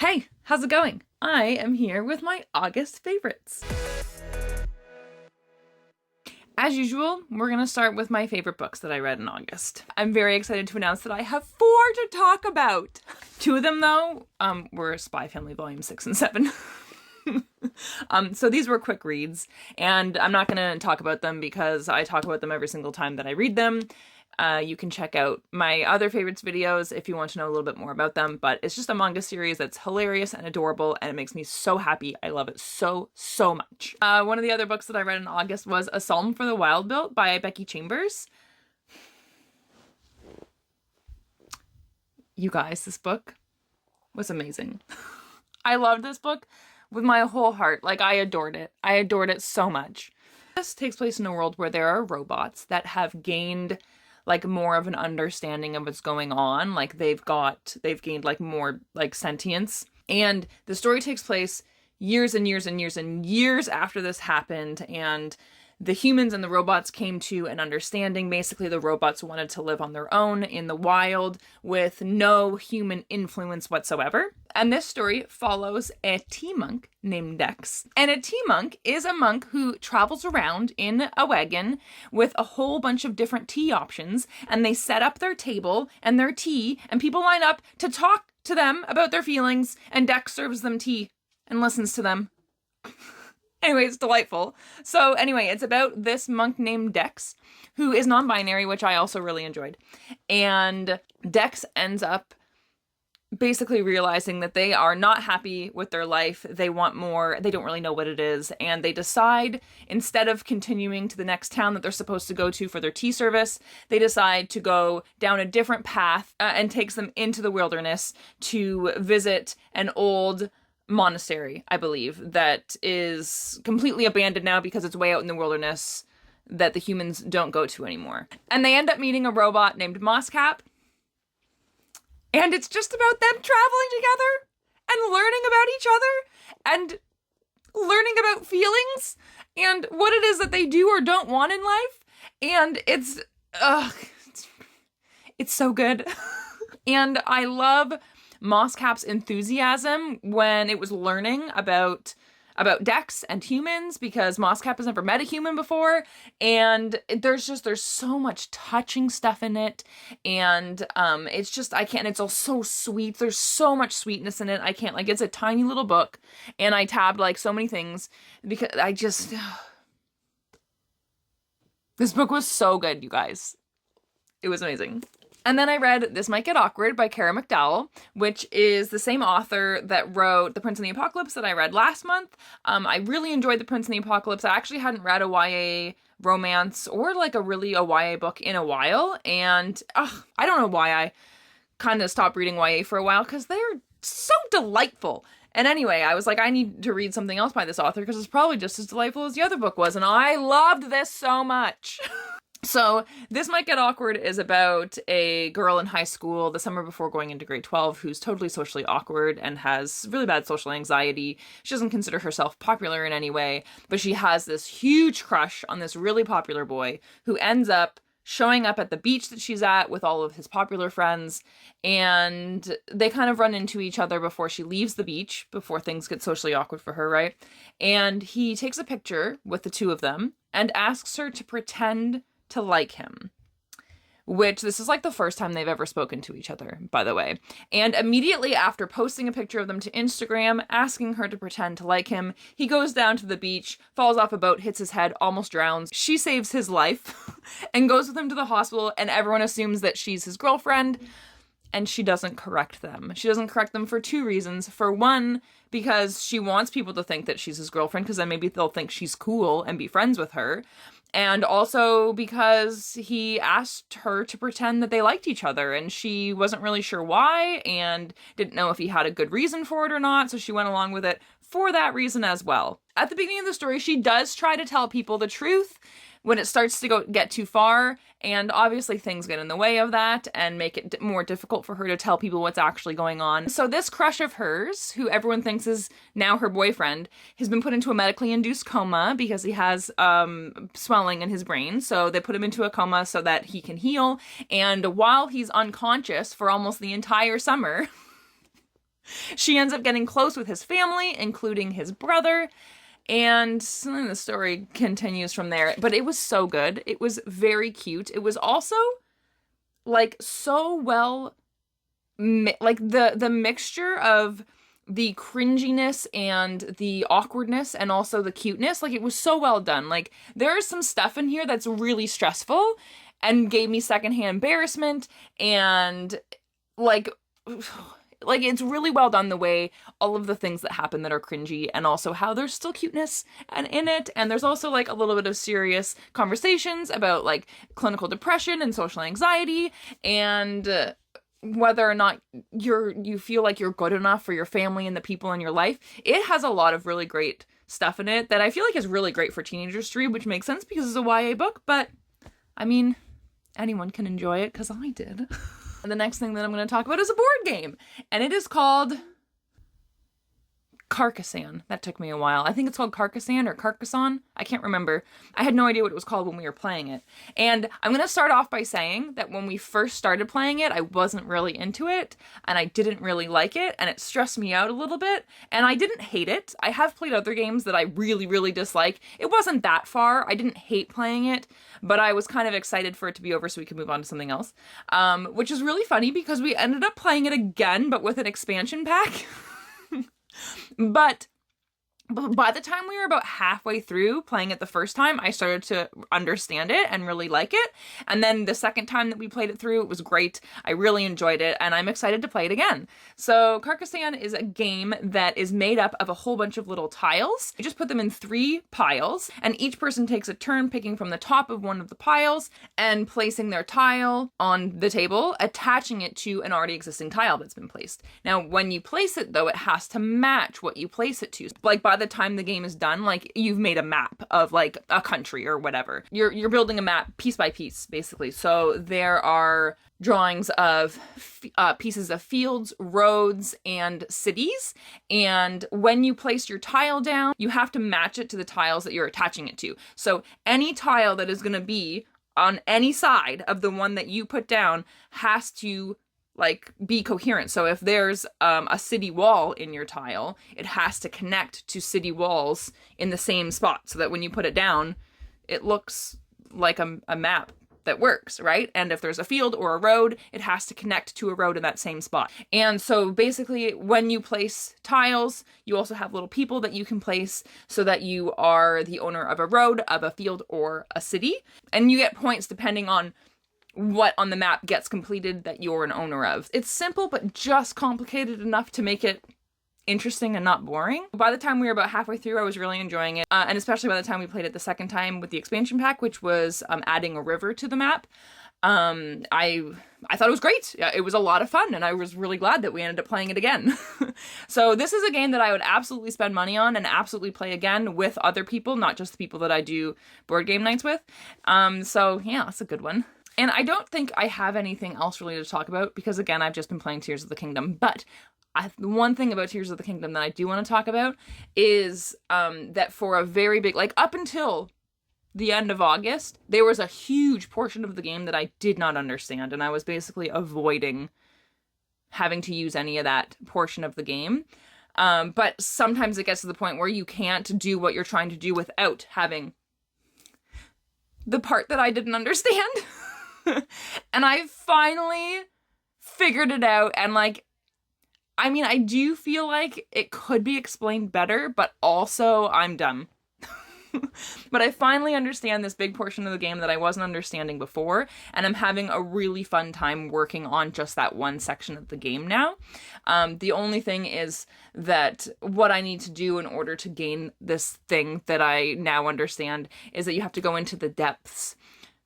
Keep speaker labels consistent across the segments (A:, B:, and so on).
A: Hey, how's it going? I am here with my August favorites. As usual, we're going to start with my favorite books that I read in August. I'm very excited to announce that I have 4 to talk about. 2 of them, though, were Spy Family Volume 6 and 7. So these were quick reads, and I'm not going to talk about them because I talk about them every single time that I read them. You can check out my other favorites videos if you want to know a little bit more about them, but it's just a manga series that's hilarious and adorable, and it makes me so happy. I love it so much. One of the other books that I read in August was A Psalm for the Wild Built by Becky Chambers. You guys, this book was amazing. I loved this book with my whole heart. Like, I adored it. I adored it so much. This takes place in a world where there are robots that have gained like more of an understanding of what's going on. Like they've gained like more like sentience. And the story takes place years and years and years and years after this happened, and the humans and the robots came to an understanding. Basically, the robots wanted to live on their own in the wild with no human influence whatsoever. And this story follows a tea monk named Dex. And a tea monk is a monk who travels around in a wagon with a whole bunch of different tea options, and they set up their table and their tea, and people line up to talk to them about their feelings, and Dex serves them tea and listens to them. Anyway, it's delightful. So anyway, it's about this monk named Dex, who is non-binary, which I also really enjoyed. And Dex ends up basically realizing that they are not happy with their life. They want more. They don't really know what it is. And they decide, instead of continuing to the next town that they're supposed to go to for their tea service, they decide to go down a different path and takes them into the wilderness to visit an old monastery, I believe, that is completely abandoned now because it's way out in the wilderness that the humans don't go to anymore. And they end up meeting a robot named Mosscap. And it's just about them traveling together and learning about each other and learning about feelings and what it is that they do or don't want in life. And it's so good. And I love Mosscap's enthusiasm when it was learning about Dex and humans, because Mosscap has never met a human before, and there's so much touching stuff in it, and it's all so sweet. There's so much sweetness in it. I can't, like, it's a tiny little book, and I tabbed like so many things because this book was so good, you guys. It was amazing. And then I read This Might Get Awkward by Kara McDowell, which is the same author that wrote The Prince and the Apocalypse that I read last month. I really enjoyed The Prince and the Apocalypse. I actually hadn't read a YA romance or like a YA book in a while. And I don't know why I kind of stopped reading YA for a while, because they're so delightful. And anyway, I was like, I need to read something else by this author because it's probably just as delightful as the other book was. And I loved this so much. So This Might Get Awkward is about a girl in high school the summer before going into grade 12 who's totally socially awkward and has really bad social anxiety. She doesn't consider herself popular in any way, but she has this huge crush on this really popular boy who ends up showing up at the beach that she's at with all of his popular friends, and they kind of run into each other before she leaves the beach, before things get socially awkward for her, right? And he takes a picture with the two of them and asks her to pretend to like him, which this is like the first time they've ever spoken to each other, by the way. And immediately after posting a picture of them to Instagram, asking her to pretend to like him, he goes down to the beach, falls off a boat, hits his head, almost drowns. She saves his life and goes with him to the hospital, and everyone assumes that she's his girlfriend, and she doesn't correct them. She doesn't correct them for 2 reasons. For one, because she wants people to think that she's his girlfriend, because then maybe they'll think she's cool and be friends with her. And also because he asked her to pretend that they liked each other, and she wasn't really sure why and didn't know if he had a good reason for it or not, so she went along with it for that reason as well. At the beginning of the story, she does try to tell people the truth when it starts to get too far, and obviously things get in the way of that and make it more difficult for her to tell people what's actually going on. So this crush of hers, who everyone thinks is now her boyfriend, has been put into a medically induced coma because he has swelling in his brain. So they put him into a coma so that he can heal, and while he's unconscious for almost the entire summer, She ends up getting close with his family, including his brother, and the story continues from there. But it was so good. It was very cute. It was also, like, so well, like, the mixture of the cringiness and the awkwardness and also the cuteness, like, it was so well done. Like, there is some stuff in here that's really stressful and gave me secondhand embarrassment, and, like, it's really well done the way all of the things that happen that are cringy, and also how there's still cuteness and in it. And there's also, like, a little bit of serious conversations about, like, clinical depression and social anxiety, and whether or not you feel like you're good enough for your family and the people in your life. It has a lot of really great stuff in it that I feel like is really great for teenagers to read, which makes sense because it's a YA book, but I mean, anyone can enjoy it because I did. And the next thing that I'm going to talk about is a board game, and it is called Carcassonne. That took me a while. I think it's called Carcassonne or Carcassonne. I can't remember. I had no idea what it was called when we were playing it. And I'm going to start off by saying that when we first started playing it, I wasn't really into it, and I didn't really like it, and it stressed me out a little bit, and I didn't hate it. I have played other games that I really, really dislike. It wasn't that far. I didn't hate playing it, but I was kind of excited for it to be over so we could move on to something else, which is really funny because we ended up playing it again, but with an expansion pack. But by the time we were about halfway through playing it the first time, I started to understand it and really like it. And then the second time that we played it through, it was great. I really enjoyed it, and I'm excited to play it again. So Carcassonne is a game that is made up of a whole bunch of little tiles. You just put them in 3 piles, and each person takes a turn picking from the top of one of the piles and placing their tile on the table, attaching it to an already existing tile that's been placed. Now, when you place it, though, it has to match what you place it to. Like, by the time the game is done, like, you've made a map of, like, a country or whatever. You're building a map piece by piece, basically. So there are drawings of pieces of fields, roads, and cities. And when you place your tile down, you have to match it to the tiles that you're attaching it to. So any tile that is going to be on any side of the one that you put down has to, like, be coherent. So if there's a city wall in your tile, it has to connect to city walls in the same spot so that when you put it down, it looks like a map that works, right? And if there's a field or a road, it has to connect to a road in that same spot. And so basically, when you place tiles, you also have little people that you can place so that you are the owner of a road, of a field, or a city. And you get points depending on what on the map gets completed that you're an owner of. It's simple, but just complicated enough to make it interesting and not boring. By the time we were about halfway through, I was really enjoying it. And especially by the time we played it the second time with the expansion pack, which was adding a river to the map. I thought it was great. Yeah, it was a lot of fun, and I was really glad that we ended up playing it again. So this is a game that I would absolutely spend money on and absolutely play again with other people, not just the people that I do board game nights with. So yeah, it's a good one. And I don't think I have anything else really to talk about because, again, I've just been playing Tears of the Kingdom. But the one thing about Tears of the Kingdom that I do want to talk about is that for a very big, like, up until the end of August, there was a huge portion of the game that I did not understand, and I was basically avoiding having to use any of that portion of the game. But sometimes it gets to the point where you can't do what you're trying to do without having the part that I didn't understand. And I finally figured it out, and, like, I mean, I do feel like it could be explained better, but also I'm dumb. But I finally understand this big portion of the game that I wasn't understanding before, and I'm having a really fun time working on just that one section of the game now. The only thing is that what I need to do in order to gain this thing that I now understand is that you have to go into the depths,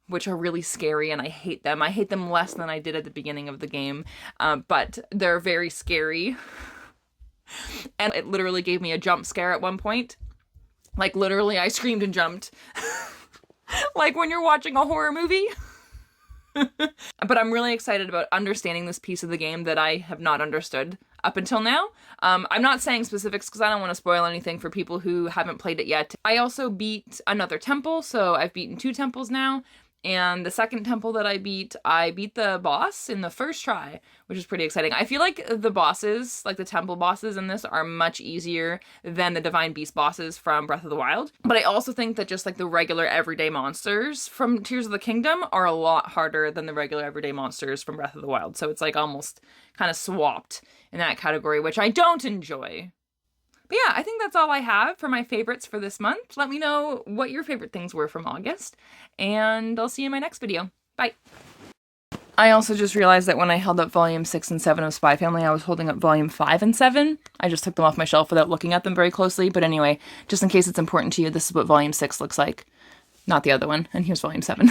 A: which are really scary, and I hate them. I hate them less than I did at the beginning of the game, but they're very scary. And it literally gave me a jump scare at one point. Like, literally, I screamed and jumped. Like when you're watching a horror movie. But I'm really excited about understanding this piece of the game that I have not understood up until now. I'm not saying specifics because I don't want to spoil anything for people who haven't played it yet. I also beat another temple, so I've beaten 2 temples now. And the second temple that I beat the boss in the first try, which is pretty exciting. I feel like the bosses, like the temple bosses in this, are much easier than the Divine Beast bosses from Breath of the Wild. But I also think that just like the regular everyday monsters from Tears of the Kingdom are a lot harder than the regular everyday monsters from Breath of the Wild. So it's like almost kind of swapped in that category, which I don't enjoy. But yeah, I think that's all I have for my favorites for this month. Let me know what your favorite things were from August, and I'll see you in my next video. Bye! I also just realized that when I held up volume 6 and 7 of Spy Family, I was holding up volume 5 and 7. I just took them off my shelf without looking at them very closely, but anyway, just in case it's important to you, this is what volume 6 looks like. Not the other one, and here's volume 7.